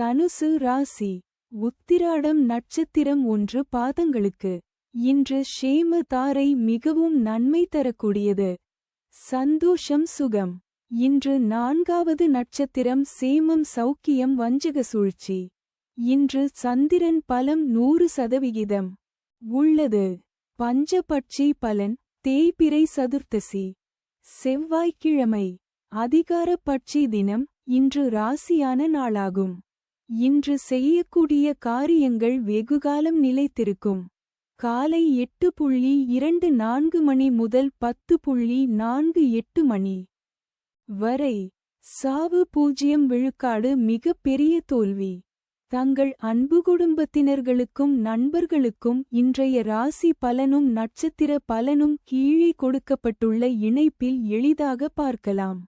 தனுசு ராசி. உத்திராடம் நட்சத்திரம் 1 பாதங்களுக்கு. இன்று ஷேம தாரை மிகவும் நன்மை தரக்கூடியது. சந்தோஷம் சுகம். இன்று 4வது நட்சத்திரம் சேமம் சௌக்கியம் வஞ்சக சூழ்ச்சி. இன்று சந்திரன் பலம் 100% உள்ளது. பஞ்சபட்சி பலன் தேய்பிறை சதுர்த்தசி. செவ்வாய்க்கிழமை. அதிகார பட்சி தினம். இன்று ராசியான நாளாகும். இன்று செய்யக்கூடிய காரியங்கள் வெகுகாலம் நிலைத்திருக்கும். காலை 8:24 மணி முதல் 10:48 மணி வரை. சாவு 0 விழுக்காடு மிக பெரிய தோல்வி. தங்கள் அன்பு குடும்பத்தினர்களுக்கும் நண்பர்களுக்கும் இன்றைய ராசி பலனும் நட்சத்திர பலனும் கீழே கொடுக்கப்பட்டுள்ள இணைப்பில் எளிதாக பார்க்கலாம்.